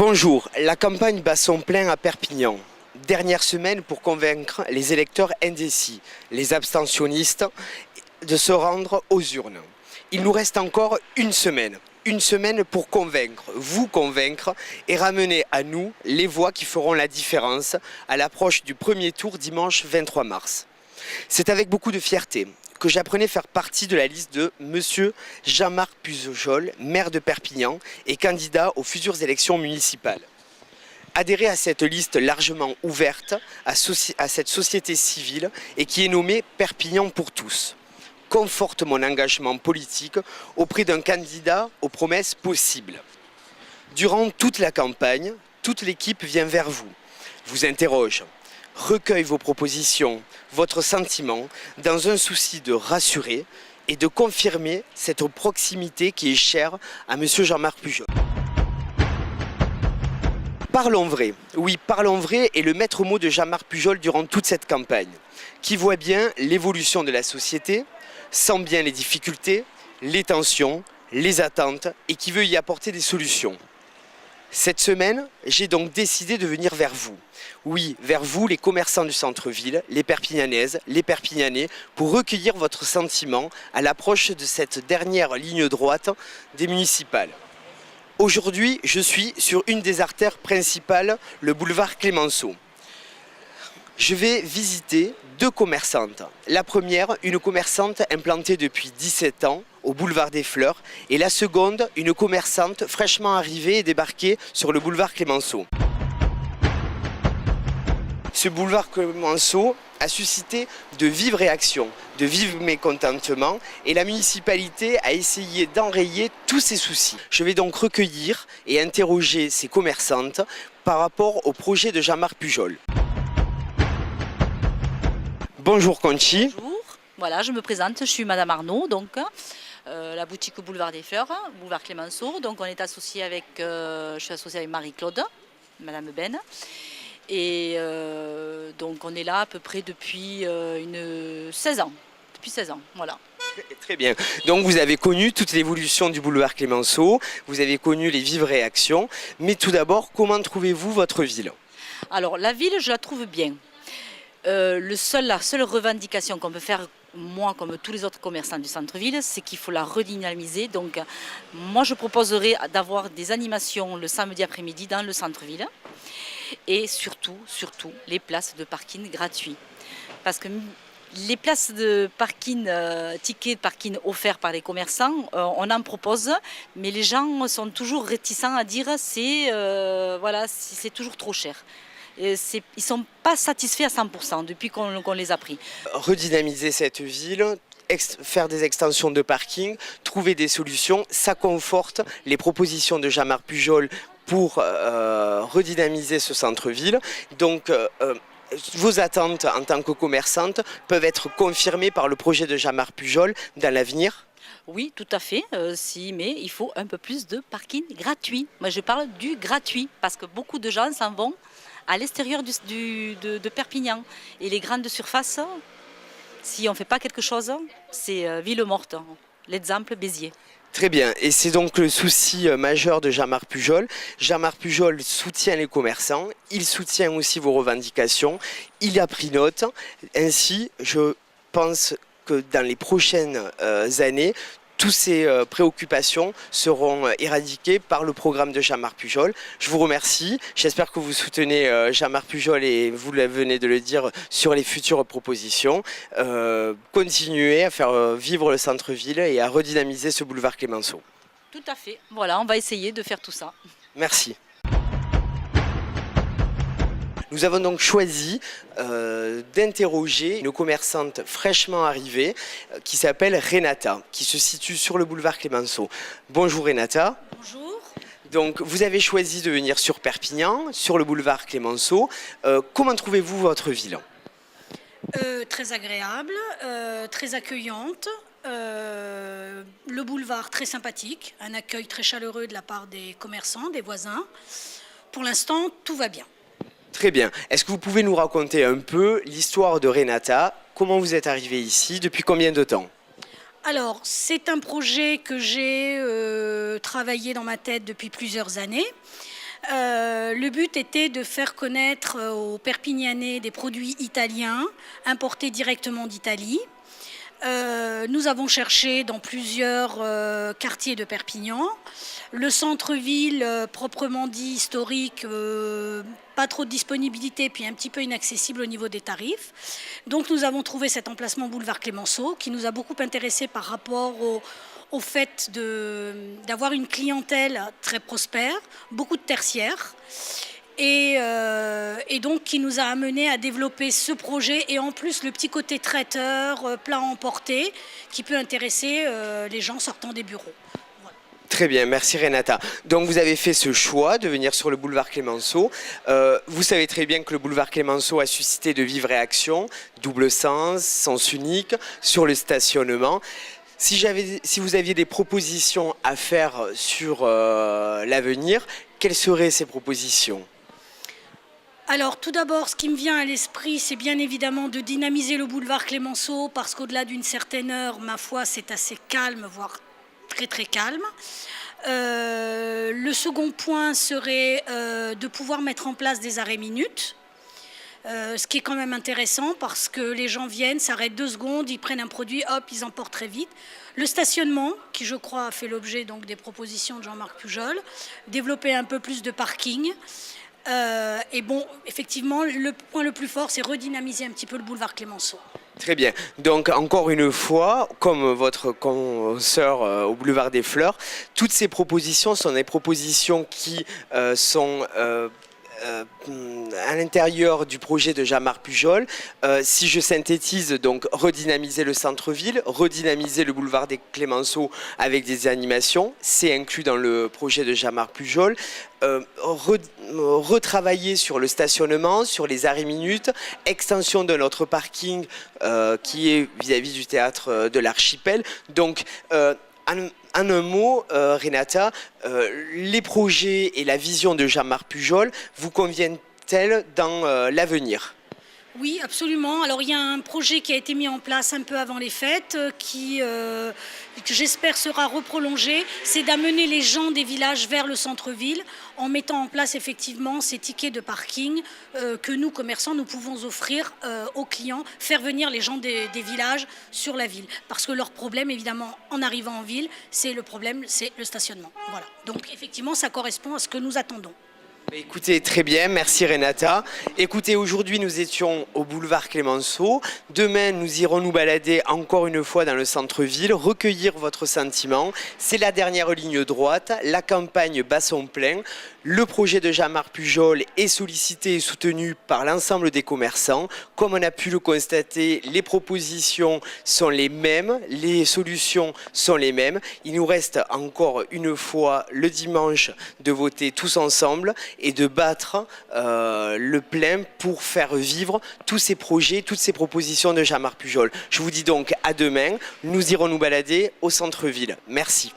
Bonjour, la campagne bat son plein à Perpignan. Dernière semaine pour convaincre les électeurs indécis, les abstentionnistes, de se rendre aux urnes. Il nous reste encore une semaine pour convaincre, vous convaincre et ramener à nous les voix qui feront la différence à l'approche du premier tour dimanche 23 mars. C'est avec beaucoup de fierté que j'apprenais faire partie de la liste de Monsieur Jean-Marc Pujol, maire de Perpignan et candidat aux futures élections municipales. Adhérer à cette liste largement ouverte à cette société civile et qui est nommée Perpignan pour tous conforte mon engagement politique auprès d'un candidat aux promesses possibles. Durant toute la campagne, toute l'équipe vient vers vous, vous interroge, recueille vos propositions, votre sentiment, dans un souci de rassurer et de confirmer cette proximité qui est chère à M. Jean-Marc Pujol. Parlons vrai, oui, parlons vrai est le maître mot de Jean-Marc Pujol durant toute cette campagne, qui voit bien l'évolution de la société, sent bien les difficultés, les tensions, les attentes et qui veut y apporter des solutions. Cette semaine, j'ai donc décidé de venir vers vous. Oui, vers vous, les commerçants du centre-ville, les Perpignanaises, les Perpignanais, pour recueillir votre sentiment à l'approche de cette dernière ligne droite des municipales. Aujourd'hui, je suis sur une des artères principales, le boulevard Clémenceau. Je vais visiter deux commerçantes. La première, une commerçante implantée depuis 17 ans au boulevard des Fleurs et la seconde, une commerçante fraîchement arrivée et débarquée sur le boulevard Clémenceau. Ce boulevard Clémenceau a suscité de vives réactions, de vifs mécontentements et la municipalité a essayé d'enrayer tous ces soucis. Je vais donc recueillir et interroger ces commerçantes par rapport au projet de Jean-Marc Pujol. Bonjour Conchi. Bonjour, voilà, je me présente, je suis Madame Arnaud, donc la boutique Boulevard des Fleurs, Boulevard Clémenceau. Donc on est associé avec, je suis associée avec Marie-Claude, Madame Ben. Et donc on est là à peu près depuis 16 ans. Depuis 16 ans, voilà. Très bien. Donc vous avez connu toute l'évolution du boulevard Clémenceau, vous avez connu les vives réactions. Mais tout d'abord, comment trouvez-vous votre ville? Alors la ville, je la trouve bien. La seule revendication qu'on peut faire, moi comme tous les autres commerçants du centre-ville, c'est qu'il faut la redynamiser. Donc moi je proposerais d'avoir des animations le samedi après-midi dans le centre-ville et surtout les places de parking gratuits. Parce que les places de parking, tickets de parking offerts par les commerçants, on en propose, mais les gens sont toujours réticents à dire c'est toujours trop cher. Ils ne sont pas satisfaits à 100% depuis qu'on les a pris. Redynamiser cette ville, faire des extensions de parking, trouver des solutions, ça conforte les propositions de Jean-Marc Pujol pour redynamiser ce centre-ville. Donc vos attentes en tant que commerçante peuvent être confirmées par le projet de Jean-Marc Pujol dans l'avenir? Oui, tout à fait, mais il faut un peu plus de parking gratuit. Moi je parle du gratuit parce que beaucoup de gens s'en vont à l'extérieur de Perpignan. Et les grandes surfaces, si on ne fait pas quelque chose, c'est ville morte. L'exemple, Béziers. Très bien, et c'est donc le souci majeur de Jean-Marc Pujol. Jean-Marc Pujol soutient les commerçants, il soutient aussi vos revendications, il a pris note. Ainsi, je pense que dans les prochaines années, toutes ces préoccupations seront éradiquées par le programme de Jean-Marc Pujol. Je vous remercie. J'espère que vous soutenez Jean-Marc Pujol et vous venez de le dire sur les futures propositions. Continuez à faire vivre le centre-ville et à redynamiser ce boulevard Clémenceau. Tout à fait. Voilà, on va essayer de faire tout ça. Merci. Nous avons donc choisi d'interroger une commerçante fraîchement arrivée qui s'appelle Renata, qui se situe sur le boulevard Clémenceau. Bonjour Renata. Bonjour. Donc vous avez choisi de venir sur Perpignan, sur le boulevard Clémenceau. Comment trouvez-vous votre ville? Très agréable, très accueillante. Le boulevard très sympathique, un accueil très chaleureux de la part des commerçants, des voisins. Pour l'instant, tout va bien. Très bien. Est-ce que vous pouvez nous raconter un peu l'histoire de Renata? Comment vous êtes arrivée ici? Depuis combien de temps? Alors, c'est un projet que j'ai travaillé dans ma tête depuis plusieurs années. Le but était de faire connaître aux Perpignanais des produits italiens importés directement d'Italie. Nous avons cherché dans plusieurs quartiers de Perpignan. Le centre-ville, proprement dit historique, pas trop de disponibilité, puis un petit peu inaccessible au niveau des tarifs. Donc nous avons trouvé cet emplacement boulevard Clémenceau qui nous a beaucoup intéressés par rapport au fait d'avoir une clientèle très prospère, beaucoup de tertiaires. Et donc qui nous a amené à développer ce projet et en plus le petit côté traiteur, plat emporté qui peut intéresser les gens sortant des bureaux. Voilà. Très bien, merci Renata. Donc vous avez fait ce choix de venir sur le boulevard Clémenceau. Vous savez très bien que le boulevard Clémenceau a suscité de vives réactions, double sens unique, sur le stationnement. Si vous aviez des propositions à faire sur l'avenir, quelles seraient ces propositions ? Alors tout d'abord, ce qui me vient à l'esprit, c'est bien évidemment de dynamiser le boulevard Clémenceau parce qu'au-delà d'une certaine heure, ma foi, c'est assez calme, voire très très calme. Le second point serait de pouvoir mettre en place des arrêts minutes. Ce qui est quand même intéressant parce que les gens viennent, s'arrêtent 2 secondes, ils prennent un produit, hop, ils emportent très vite. Le stationnement, qui je crois a fait l'objet donc des propositions de Jean-Marc Pujol, développer un peu plus de parking. Et bon, effectivement, le point le plus fort, c'est redynamiser un petit peu le boulevard Clémenceau. Très bien. Donc, encore une fois, comme votre consoeur au boulevard des Fleurs, toutes ces propositions sont des propositions qui sont à l'intérieur du projet de Jean-Marc Pujol. Si je synthétise, donc redynamiser le centre-ville, redynamiser le boulevard des Clémenceaux avec des animations, c'est inclus dans le projet de Jean-Marc Pujol. Retravailler sur le stationnement, sur les arrêts minutes, extension de notre parking qui est vis-à-vis du théâtre de l'Archipel. Donc, en un mot, Renata, les projets et la vision de Jean-Marc Pujol vous conviennent-elles dans l'avenir ? Oui, absolument. Alors il y a un projet qui a été mis en place un peu avant les fêtes que j'espère sera reprolongé. C'est d'amener les gens des villages vers le centre-ville en mettant en place effectivement ces tickets de parking que nous, commerçants, nous pouvons offrir aux clients, faire venir les gens des villages sur la ville. Parce que leur problème, évidemment, en arrivant en ville, c'est le stationnement. Voilà. Donc effectivement, ça correspond à ce que nous attendons. Écoutez, très bien, merci Renata. Écoutez, aujourd'hui nous étions au boulevard Clémenceau. Demain, nous irons nous balader encore une fois dans le centre-ville, recueillir votre sentiment. C'est la dernière ligne droite, la campagne bat son plein. Le projet de Jean-Marc Pujol est sollicité et soutenu par l'ensemble des commerçants. Comme on a pu le constater, les propositions sont les mêmes, les solutions sont les mêmes. Il nous reste encore une fois le dimanche de voter tous ensemble et de battre le plein pour faire vivre tous ces projets, toutes ces propositions de Jean-Marc Pujol. Je vous dis donc à demain, nous irons nous balader au centre-ville. Merci.